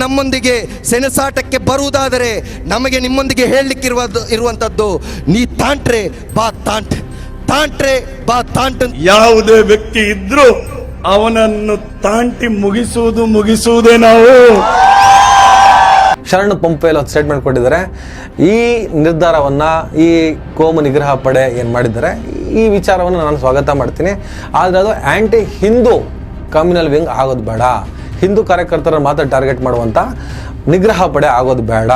ನಮ್ಮೊಂದಿಗೆ ಸೆಣಸಾಟಕ್ಕೆ ಬರುವುದಾದರೆ ನಮಗೆ ನಿಮ್ಮೊಂದಿಗೆ ಇರುವಂಥದ್ದು ನೀ ತಾಂಟ್ರೆ ಬಾ ತಾಂಟ್, ತಾಂಟ್ರೆ ಬಾ ತಾಂಟ್. ಯಾವುದೇ ವ್ಯಕ್ತಿ ಇದ್ರೂ ಅವನನ್ನು ತಾಂಟಿ ಮುಗಿಸುವುದೇ ನಾವು. ಶರಣ್ ಪಂಪೇಲ್ ಒಂದು ಸ್ಟೇಟ್ಮೆಂಟ್ ಕೊಟ್ಟಿದ್ದಾರೆ. ಈ ನಿರ್ಧಾರವನ್ನು ಈ ಕೋಮು ನಿಗ್ರಹ ಪಡೆ ಏನು ಮಾಡಿದ್ದಾರೆ, ಈ ವಿಚಾರವನ್ನು ನಾನು ಸ್ವಾಗತ ಮಾಡ್ತೀನಿ. ಆದರೆ ಅದು ಆ್ಯಂಟಿ ಹಿಂದೂ ಕಮ್ಯುನಲ್ ವಿಂಗ್ ಆಗೋದು ಬೇಡ, ಹಿಂದೂ ಕಾರ್ಯಕರ್ತರನ್ನು ಮಾತ್ರ ಟಾರ್ಗೆಟ್ ಮಾಡುವಂಥ ನಿಗ್ರಹ ಪಡೆ ಆಗೋದು ಬೇಡ,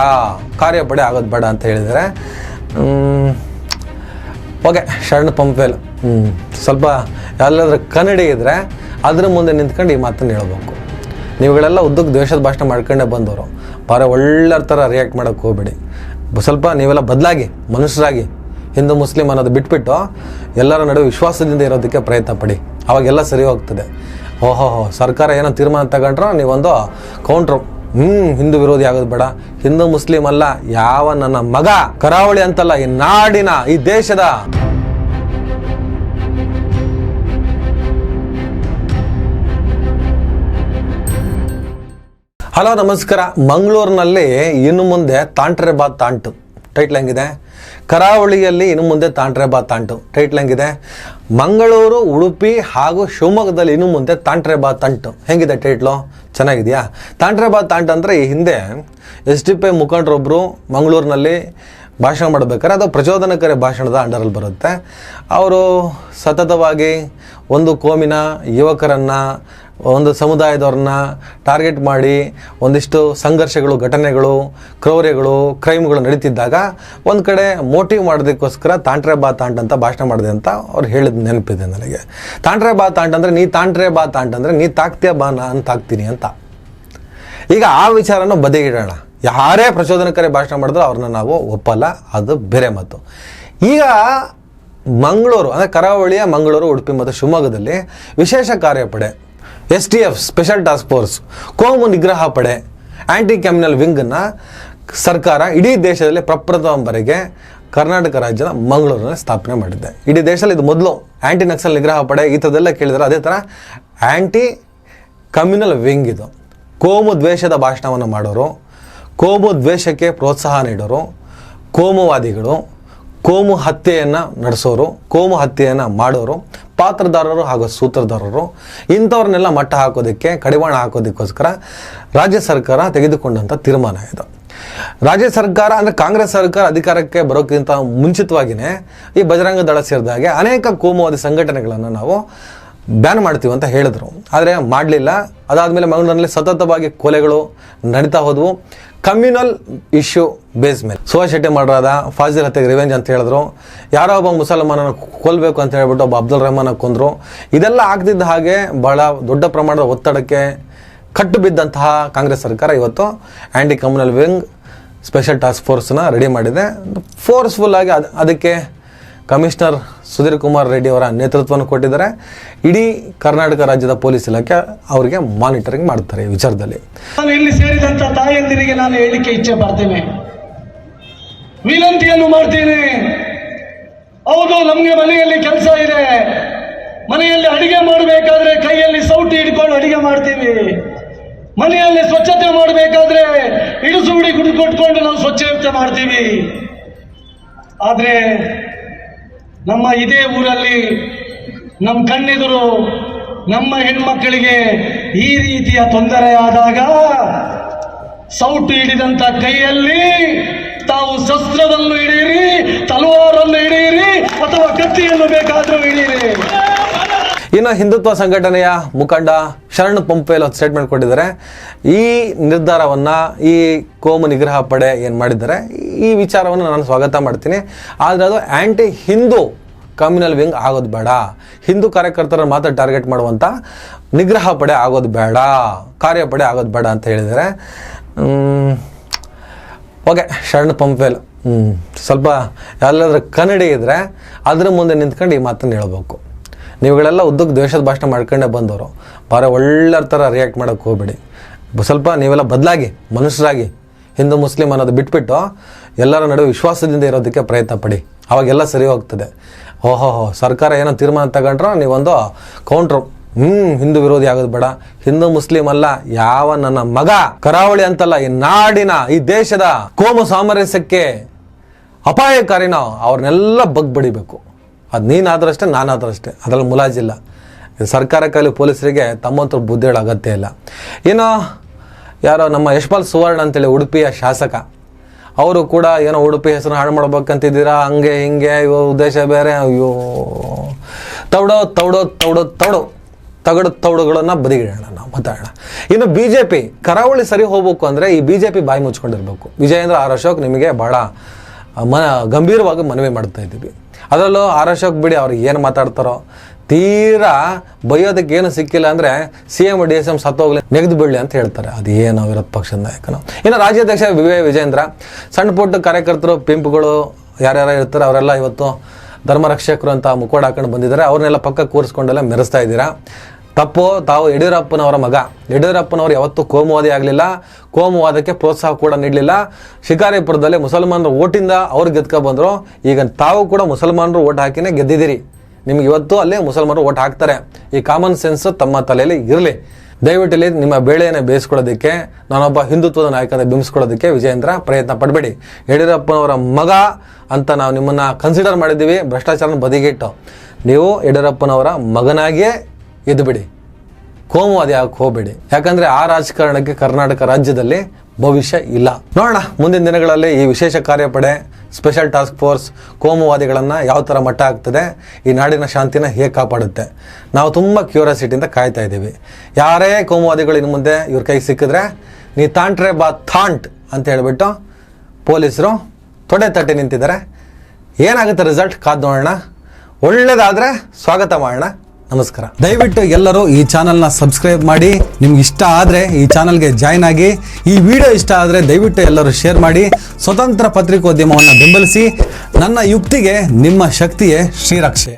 ಕಾರ್ಯಪಡೆ ಆಗೋದು ಬೇಡ ಅಂತ ಹೇಳಿದ್ದಾರೆ. ಓಕೆ, ಶರಣ್ ಪಂಪೇಲ್ ಸ್ವಲ್ಪ ಎಲ್ಲಾದ್ರೂ ಕನ್ನಡಿ ಇದ್ದರೆ ಅದ್ರ ಮುಂದೆ ನಿಂತ್ಕೊಂಡು ಈ ಮಾತನ್ನು ಹೇಳ್ಬೇಕು. ನೀವುಗಳೆಲ್ಲ ಉದ್ದಕ್ಕೆ ದ್ವೇಷದ ಭಾಷಣ ಮಾಡ್ಕೊಂಡೇ ಬಂದವರು, ಭಾಳ ಒಳ್ಳೆ ಥರ ರಿಯಾಕ್ಟ್ ಮಾಡೋಕ್ಕೆ ಹೋಗ್ಬೇಡಿ. ಸ್ವಲ್ಪ ನೀವೆಲ್ಲ ಬದಲಾಗಿ ಮನುಷ್ಯರಾಗಿ ಹಿಂದೂ ಮುಸ್ಲಿಂ ಅನ್ನೋದು ಬಿಟ್ಬಿಟ್ಟು ಎಲ್ಲರ ನಡುವೆ ವಿಶ್ವಾಸದಿಂದ ಇರೋದಕ್ಕೆ ಪ್ರಯತ್ನ ಪಡಿ, ಅವಾಗೆಲ್ಲ ಸರಿ ಹೋಗ್ತದೆ. ಓಹೋ, ಸರ್ಕಾರ ಏನೋ ತೀರ್ಮಾನ ತಗೊಂಡ್ರೆ ನೀವೊಂದು ಕೌಂಟ್ರು ಹಿಂದೂ ವಿರೋಧಿ ಆಗೋದು ಬೇಡ, ಹಿಂದೂ ಮುಸ್ಲಿಂ ಅಲ್ಲ, ಯಾವ ನನ್ನ ಮಗ ಕರಾವಳಿ ಅಂತಲ್ಲ, ಈ ನಾಡಿನ ಈ ದೇಶದ ಹಲೋ ನಮಸ್ಕಾರ. ಮಂಗಳೂರಿನಲ್ಲಿ ಇನ್ನು ಮುಂದೆ ತಾಂಟ್ರೆ ಬಾ ತಾಂಟು ಟೈಟ್ಲ್ ಹೆಂಗಿದೆ, ಕರಾವಳಿಯಲ್ಲಿ ಇನ್ನು ಮುಂದೆ ತಾಂಟ್ರೆ ಬಾ ತಾಂಟು ಟೈಟ್ಲ್ ಹೆಂಗಿದೆ, ಮಂಗಳೂರು, ಉಡುಪಿ ಹಾಗೂ ಶಿವಮೊಗ್ಗದಲ್ಲಿ ಇನ್ನು ಮುಂದೆ ತಾಂಟ್ರೆ ಬಾ ತಂಟು ಹೆಂಗಿದೆ ಟೈಟ್ಲು, ಚೆನ್ನಾಗಿದೆಯಾ? ತಾಂಟ್ರೆ ಬಾ ತಾಂಟು ಅಂದರೆ ಈ ಹಿಂದೆ SDP ಮುಖಂಡರೊಬ್ಬರು ಮಂಗಳೂರಿನಲ್ಲಿ ಭಾಷಣ ಮಾಡಬೇಕಾದ್ರೆ ಅದು ಪ್ರಚೋದನಕಾರಿ ಭಾಷಣದ ಅಂಡರಲ್ಲಿ ಬರುತ್ತೆ. ಅವರು ಸತತವಾಗಿ ಒಂದು ಕೋಮಿನ ಯುವಕರನ್ನು, ಒಂದು ಸಮುದಾಯದವ್ರನ್ನ ಟಾರ್ಗೆಟ್ ಮಾಡಿ ಒಂದಿಷ್ಟು ಸಂಘರ್ಷಗಳು, ಘಟನೆಗಳು, ಕ್ರೌರ್ಯಗಳು, ಕ್ರೈಮ್ಗಳು ನಡೀತಿದ್ದಾಗ ಒಂದು ಕಡೆ ಮೋಟಿವ್ ಮಾಡೋದಕ್ಕೋಸ್ಕರ ತಾಂಟ್ರೆ ಬಾ ತಾಂಟ್ ಅಂತ ಭಾಷಣ ಮಾಡಿದೆ ಅಂತ ಅವ್ರು ಹೇಳಿದ ನೆನಪಿದೆ ನನಗೆ. ತಾಂಟ್ರೆ ಬಾ ತಾಂಟ್ ಅಂದರೆ ನೀ ತಾಂಟ್ರೆ ಬಾ ತಾಂಟ್ ಅಂದರೆ ನೀ ತಾಕ್ತೀಯ ಬಾ ನಾನು ತಾಕ್ತೀನಿ ಅಂತ. ಈಗ ಆ ವಿಚಾರನ ಬದಿಗಿಡೋಣ. ಯಾರೇ ಪ್ರಚೋದನಕಾರಿ ಭಾಷಣ ಮಾಡಿದ್ರು ಅವ್ರನ್ನ ನಾವು ಒಪ್ಪಲ್ಲ, ಅದು ಬೇರೆ ಮಾತು. ಈಗ ಮಂಗಳೂರು ಅಂದರೆ ಕರಾವಳಿಯ ಮಂಗಳೂರು, ಉಡುಪಿ ಮತ್ತು ಶಿವಮೊಗ್ಗದಲ್ಲಿ ವಿಶೇಷ ಕಾರ್ಯಪಡೆ STF ಸ್ಪೆಷಲ್ ಟಾಸ್ಕ್ ಫೋರ್ಸ್ ಕೋಮು ನಿಗ್ರಹ ಪಡೆ ಆ್ಯಂಟಿ ಕ್ರಿಮಿನಲ್ ವಿಂಗನ್ನು ಸರ್ಕಾರ ಇಡೀ ದೇಶದಲ್ಲಿ ಪ್ರಪ್ರಥಮ ಬಾರಿಗೆ ಕರ್ನಾಟಕ ರಾಜ್ಯದ ಮಂಗಳೂರಿನಲ್ಲಿ ಸ್ಥಾಪನೆ ಮಾಡಿದೆ. ಇಡೀ ದೇಶದಲ್ಲಿ ಇದು ಮೊದಲು ಆ್ಯಂಟಿ ನಕ್ಸಲ್ ನಿಗ್ರಹ ಪಡೆ ಈ ಥರದ್ದೆಲ್ಲ ಕೇಳಿದರೆ, ಅದೇ ಥರ ಆ್ಯಂಟಿ ಕಮ್ಯುನಲ್ ವಿಂಗ್ ಇದು. ಕೋಮು ದ್ವೇಷದ ಭಾಷಣವನ್ನು ಮಾಡೋರು, ಕೋಮು ದ್ವೇಷಕ್ಕೆ ಪ್ರೋತ್ಸಾಹ ನೀಡೋರು, ಕೋಮುವಾದಿಗಳು, ಕೋಮು ಹತ್ಯೆಯನ್ನು ನಡೆಸೋರು, ಕೋಮು ಹತ್ಯೆಯನ್ನು ಮಾಡೋರು, ಪಾತ್ರದಾರರು ಹಾಗೂ ಸೂತ್ರಧಾರರು, ಇಂಥವ್ರನ್ನೆಲ್ಲ ಮಟ್ಟ ಹಾಕೋದಕ್ಕೆ, ಕಡಿವಾಣ ಹಾಕೋದಕ್ಕೋಸ್ಕರ ರಾಜ್ಯ ಸರ್ಕಾರ ತೆಗೆದುಕೊಂಡಂಥ ತೀರ್ಮಾನ ಇದು. ರಾಜ್ಯ ಸರ್ಕಾರ ಅಂದರೆ ಕಾಂಗ್ರೆಸ್ ಸರ್ಕಾರ ಅಧಿಕಾರಕ್ಕೆ ಬರೋಕ್ಕಿಂತ ಮುಂಚಿತವಾಗಿಯೇ ಈ ಬಜರಂಗ ದಳ ಸೇರಿದಾಗೆ ಅನೇಕ ಕೋಮುವಾದಿ ಸಂಘಟನೆಗಳನ್ನು ನಾವು ಬ್ಯಾನ್ ಮಾಡ್ತೀವಿ ಅಂತ ಹೇಳಿದ್ರು. ಆದರೆ ಮಾಡಲಿಲ್ಲ. ಅದಾದಮೇಲೆ ಮಂಗಳೂರಿನಲ್ಲಿ ಸತತವಾಗಿ ಕೊಲೆಗಳು ನಡೀತಾ ಹೋದವು. ಕಮ್ಯುನಲ್ ಇಶ್ಯೂ ಬೇಸ್ ಮೇಲೆ ಸುಭಾಷ್ ಶೆಟ್ಟಿ ಮಾಡರಾದ ಫಾಜಿಲ್ ಹತ್ಯೆಗೆ ರಿವೆಂಜ್ ಅಂತ ಹೇಳಿದ್ರು. ಯಾರೋ ಒಬ್ಬ ಮುಸಲ್ಮಾನನ ಕೊಲ್ಲಬೇಕು ಅಂತ ಹೇಳ್ಬಿಟ್ಟು ಒಬ್ಬ ಅಬ್ದುಲ್ ರೆಹಮಾನ ಕೊಂದರು. ಇದೆಲ್ಲ ಆಗ್ತಿದ್ದ ಹಾಗೆ ಬಹಳ ದೊಡ್ಡ ಪ್ರಮಾಣದ ಒತ್ತಡಕ್ಕೆ ಕಟ್ಟು ಬಿದ್ದಂತಹ ಕಾಂಗ್ರೆಸ್ ಸರ್ಕಾರ ಇವತ್ತು anti communal wing special task ಫೋರ್ಸ್ನ ರೆಡಿ ಮಾಡಿದೆ. ಫೋರ್ಸ್ಫುಲ್ ಆಗಿ ಅದಕ್ಕೆ ಕಮಿಷನರ್ ಸುಧೀರ್ ಕುಮಾರ್ ರೆಡ್ಡಿ ಅವರ ನೇತೃತ್ವವನ್ನು ಕೊಟ್ಟಿದ್ದಾರೆ. ಇಡೀ ಕರ್ನಾಟಕ ರಾಜ್ಯದ ಪೊಲೀಸ್ ಇಲಾಖೆ ಅವರಿಗೆ ಮಾನಿಟರಿಂಗ್ ಮಾಡ್ತಾರೆ ಈ ವಿಚಾರದಲ್ಲಿ. ನಾನು ಇಲ್ಲಿ ಸೇರಿದಂತ ತಾಯಂದಿರಿಗೆ ನಾನು ಹೇಳಿಕೆ ಇಚ್ಛೆ ಪಡ್ತೇನೆ, ವಿನಂತಿಯನ್ನು ಮಾಡ್ತೇನೆ. ಹೌದು, ನಮಗೆ ಮನೆಯಲ್ಲಿ ಕೆಲಸ ಇದೆ, ಮನೆಯಲ್ಲಿ ಅಡಿಗೆ ಮಾಡಬೇಕಾದ್ರೆ ಕೈಯಲ್ಲಿ ಸೌಟಿ ಹಿಡ್ಕೊಂಡು ಅಡಿಗೆ ಮಾಡ್ತೀವಿ, ಮನೆಯಲ್ಲಿ ಸ್ವಚ್ಛತೆ ಮಾಡಬೇಕಾದ್ರೆ ಇಡಿಸು ಬಿಡಿ ಕೊಟ್ಕೊಂಡು ನಾವು ಸ್ವಚ್ಛತೆ ಮಾಡ್ತೀವಿ. ಆದ್ರೆ ನಮ್ಮ ಇದೇ ಊರಲ್ಲಿ ನಮ್ಮ ಕಣ್ಣೆದುರು ನಮ್ಮ ಹೆಣ್ಮಕ್ಕಳಿಗೆ ಈ ರೀತಿಯ ತೊಂದರೆ ಆದಾಗ ಸೌಟು ಹಿಡಿದಂತ ಕೈಯಲ್ಲಿ ತಾವು ಶಸ್ತ್ರವನ್ನು ಹಿಡಿಯಿರಿ, ತಲವಾರನ್ನು ಹಿಡಿಯಿರಿ, ಅಥವಾ ಕತ್ತಿಯನ್ನು ಬೇಕಾದರೂ ಹಿಡಿಯಿರಿ. ಇನ್ನು ಹಿಂದುತ್ವ ಸಂಘಟನೆಯ ಮುಖಂಡ ಶರಣ್ ಪಂಪೇಲ್ ಒಂದು ಸ್ಟೇಟ್ಮೆಂಟ್ ಕೊಟ್ಟಿದ್ದಾರೆ. ಈ ನಿರ್ಧಾರವನ್ನು ಈ ಕೋಮು ನಿಗ್ರಹ ಪಡೆ ಏನು ಮಾಡಿದ್ದಾರೆ, ಈ ವಿಚಾರವನ್ನು ನಾನು ಸ್ವಾಗತ ಮಾಡ್ತೀನಿ. ಆದರೆ ಅದು ಆ್ಯಂಟಿ ಹಿಂದೂ ಕಮ್ಯುನಲ್ ವಿಂಗ್ ಆಗೋದು ಬೇಡ, ಹಿಂದೂ ಕಾರ್ಯಕರ್ತರನ್ನು ಮಾತ್ರ ಟಾರ್ಗೆಟ್ ಮಾಡುವಂಥ ನಿಗ್ರಹ ಪಡೆ ಆಗೋದು ಬೇಡ, ಕಾರ್ಯಪಡೆ ಆಗೋದು ಬೇಡ ಅಂತ ಹೇಳಿದ್ದಾರೆ. ಓಕೆ, ಶರಣ್ ಪಂಪೇಲ್ ಸ್ವಲ್ಪ ಎಲ್ಲಾದ್ರೂ ಕನ್ನಡಿ ಇದ್ದರೆ ಅದ್ರ ಮುಂದೆ ನಿಂತ್ಕೊಂಡು ಈ ಮಾತನ್ನು ಹೇಳ್ಬೇಕು. ನೀವುಗಳೆಲ್ಲ ಉದ್ದಕ್ಕೆ ದ್ವೇಷದ ಭಾಷಣ ಮಾಡ್ಕೊಂಡೇ ಬಂದವರು, ಭಾಳ ಒಳ್ಳೆ ಥರ ರಿಯಾಕ್ಟ್ ಮಾಡೋಕ್ಕೆ ಹೋಗ್ಬೇಡಿ. ಸ್ವಲ್ಪ ನೀವೆಲ್ಲ ಬದಲಾಗಿ ಮನುಷ್ಯರಾಗಿ ಹಿಂದೂ ಮುಸ್ಲಿಂ ಅನ್ನೋದು ಬಿಟ್ಬಿಟ್ಟು ಎಲ್ಲರ ನಡುವೆ ವಿಶ್ವಾಸದಿಂದ ಇರೋದಕ್ಕೆ ಪ್ರಯತ್ನ ಪಡಿ, ಅವಾಗೆಲ್ಲ ಸರಿ ಹೋಗ್ತದೆ. ಓಹೋ, ಸರ್ಕಾರ ಏನೋ ತೀರ್ಮಾನ ತಗೊಂಡ್ರೆ ನೀವೊಂದು ಕೌಂಟ್ರು ಹಿಂದೂ ವಿರೋಧಿ ಆಗೋದು ಬೇಡ. ಹಿಂದೂ ಮುಸ್ಲಿಂ ಅಲ್ಲ, ಯಾವ ನನ್ನ ಮಗ ಕರಾವಳಿ ಅಂತಲ್ಲ, ಈ ನಾಡಿನ ಈ ದೇಶದ ಕೋಮು ಸಾಮರಸ್ಯಕ್ಕೆ ಅಪಾಯಕಾರಿನೋ ಅವ್ರನ್ನೆಲ್ಲ ಬಗ್ಬಡಿಬೇಕು. ಅದು ನೀನಾದ್ರಷ್ಟೇ, ನಾನಾದ್ರಷ್ಟೇ, ಅದರಲ್ಲಿ ಮುಲಾಜಿಲ್ಲ. ಸರ್ಕಾರಕ್ಕಾಗಲಿ ಪೊಲೀಸರಿಗೆ ತಮ್ಮಂತರು ಬುದ್ಧಿ ಹೇಳೋ ಅಗತ್ಯ ಇಲ್ಲ. ಏನೋ ಯಾರೋ ನಮ್ಮ ಯಶ್ಪಾಲ್ ಸುವರ್ಣ ಅಂತೇಳಿ ಉಡುಪಿಯ ಶಾಸಕ, ಅವರು ಕೂಡ ಏನೋ ಉಡುಪಿ ಹೆಸರು ಹಾಳು ಮಾಡ್ಬೇಕಂತಿದ್ದೀರಾ, ಹಂಗೆ ಹಿಂಗೆ, ಇವ ಉದ್ದೇಶ ಬೇರೆ. ಅಯ್ಯೋ, ತಗಡು ತೌಡುಗಳನ್ನು ಬದಿಗಿಡೋಣ, ನಾವು ಮಾತಾಡೋಣ. ಇನ್ನು BJP ಕರಾವಳಿ ಸರಿ ಹೋಗ್ಬೇಕು ಅಂದರೆ ಈ BJP ಬಾಯಿ ಮುಚ್ಕೊಂಡಿರ್ಬೇಕು. ವಿಜಯೇಂದ್ರ ಆರ್ ಅಶೋಕ್ ನಿಮಗೆ ಬಹಳ ಗಂಭೀರವಾಗಿ ಮನವಿ ಮಾಡ್ತಾ ಇದ್ದೀವಿ. ಅದರಲ್ಲೂ ಆರ್ ಅಶೋಕ್ ಬಿಡಿ, ಅವ್ರು ಏನು ಮಾತಾಡ್ತಾರೋ, ತೀರಾ ಬೈಯೋದಕ್ಕೆ ಏನು ಸಿಕ್ಕಿಲ್ಲ ಅಂದರೆ CM DSM ಸತ್ತೋಗ್ಲಿ, ನೆಗೆದು ಬೀಳಲಿ ಅಂತ ಹೇಳ್ತಾರೆ. ಅದೇನೋ ವಿರೋಧ ಪಕ್ಷದ ನಾಯಕನು. ಇನ್ನು ರಾಜ್ಯಾಧ್ಯಕ್ಷ ವಿಜಯೇಂದ್ರ, ಸಣ್ಣ ಪುಟ್ಟ ಕಾರ್ಯಕರ್ತರು, ಪಿಂಪ್ಗಳು ಯಾರ್ಯಾರು ಇರ್ತಾರೆ ಅವರೆಲ್ಲ ಇವತ್ತು ಧರ್ಮರಕ್ಷಕರು ಅಂತ ಮುಖವಾಡ ಹಾಕೊಂಡು ಬಂದಿದ್ದಾರೆ. ಅವ್ರನ್ನೆಲ್ಲ ಪಕ್ಕ ಕೂರಿಸ್ಕೊಂಡೆಲ್ಲ ಮೆರೆಸ್ತಾ ಇದ್ದೀರಾ. ತಪ್ಪು. ತಾವು ಯಡಿಯೂರಪ್ಪನವರ ಮಗ. ಯಡಿಯೂರಪ್ಪನವರು ಯಾವತ್ತೂ ಕೋಮುವಾದಿ ಆಗಲಿಲ್ಲ, ಕೋಮುವಾದಕ್ಕೆ ಪ್ರೋತ್ಸಾಹ ಕೂಡ ನೀಡಲಿಲ್ಲ. ಶಿಕಾರಿಪುರದಲ್ಲಿ ಮುಸಲ್ಮಾನರ ಓಟಿಂದ ಅವ್ರು ಗೆದ್ಕೊ ಬಂದರು. ಈಗ ತಾವು ಕೂಡ ಮುಸಲ್ಮಾನರು ಓಟ್ ಹಾಕಿನೇ ಗೆದ್ದಿದ್ದೀರಿ. ನಿಮ್ಗೆ ಇವತ್ತು ಅಲ್ಲೇ ಮುಸಲ್ಮಾನರು ಓಟ್ ಹಾಕ್ತಾರೆ. ಈ ಕಾಮನ್ ಸೆನ್ಸ್ ತಮ್ಮ ತಲೆಯಲ್ಲಿ ಇರಲಿ. ದಯವಿಟ್ಟು ಇಲ್ಲಿ ನಿಮ್ಮ ಬೇಳೆಯನ್ನು ಬೇಯಿಸ್ಕೊಳ್ಳೋದಕ್ಕೆ, ನಾನೊಬ್ಬ ಹಿಂದುತ್ವದ ನಾಯಕನ ಬಿಂಬಿಸ್ಕೊಳ್ಳೋದಕ್ಕೆ ವಿಜಯೇಂದ್ರ ಪ್ರಯತ್ನ ಪಡಬೇಡಿ. ಯಡಿಯೂರಪ್ಪನವರ ಮಗ ಅಂತ ನಾವು ನಿಮ್ಮನ್ನು ಕನ್ಸಿಡರ್ ಮಾಡಿದ್ದೀವಿ. ಭ್ರಷ್ಟಾಚಾರನ ಬದಿಗಿಟ್ಟು ನೀವು ಯಡಿಯೂರಪ್ಪನವರ ಮಗನಾಗಿಯೇ ಇದ್ದುಬಿಡಿ, ಕೋಮುವಾದಿ ಆಗಕ್ಕೆ ಹೋಗಬೇಡಿ. ಯಾಕಂದರೆ ಆ ರಾಜಕಾರಣಕ್ಕೆ ಕರ್ನಾಟಕ ರಾಜ್ಯದಲ್ಲಿ ಭವಿಷ್ಯ ಇಲ್ಲ. ನೋಡೋಣ ಮುಂದಿನ ದಿನಗಳಲ್ಲಿ ಈ ವಿಶೇಷ ಕಾರ್ಯಪಡೆ, ಸ್ಪೆಷಲ್ ಟಾಸ್ಕ್ ಫೋರ್ಸ್ ಕೋಮುವಾದಿಗಳನ್ನು ಯಾವ ಥರ ಮಟ್ಟ ಆಗ್ತದೆ, ಈ ನಾಡಿನ ಶಾಂತಿನ ಹೇಗೆ ಕಾಪಾಡುತ್ತೆ. ನಾವು ತುಂಬ ಕ್ಯೂರಿಯಾಸಿಟಿಯಿಂದ ಕಾಯ್ತಾ ಇದ್ದೀವಿ. ಯಾರೇ ಕೋಮುವಾದಿಗಳು ಇನ್ನು ಮುಂದೆ ಇವ್ರ ಕೈಗೆ ಸಿಕ್ಕಿದ್ರೆ ನೀ ತಾಂಟ್ರೆ ಬಾ ಥಾಂಟ್ ಅಂತ ಹೇಳಿಬಿಟ್ಟು ಪೊಲೀಸರು ತೊಡೆ ತಟ್ಟಿ ನಿಂತಿದ್ದಾರೆ. ಏನಾಗುತ್ತೆ ರಿಸಲ್ಟ್ ಕಾದು ನೋಡೋಣ. ಒಳ್ಳೆಯದಾದರೆ ಸ್ವಾಗತ ಮಾಡೋಣ. ನಮಸ್ಕಾರ. ದಯವಿಟ್ಟು ಎಲ್ಲರೂ ಈ ಚಾನಲ್ನ ಸಬ್ಸ್ಕ್ರೈಬ್ ಮಾಡಿ. ನಿಮ್ಗೆ ಇಷ್ಟ ಆದರೆ ಈ ಚಾನಲ್ಗೆ ಜಾಯ್ನ್ ಆಗಿ. ಈ ವಿಡಿಯೋ ಇಷ್ಟ ಆದರೆ ದಯವಿಟ್ಟು ಎಲ್ಲರೂ ಶೇರ್ ಮಾಡಿ. ಸ್ವತಂತ್ರ ಪತ್ರಿಕೋದ್ಯಮವನ್ನು ಬೆಂಬಲಿಸಿ. ನನ್ನ ಯುಕ್ತಿಗೆ ನಿಮ್ಮ ಶಕ್ತಿಯೇ ಶ್ರೀರಕ್ಷೆ.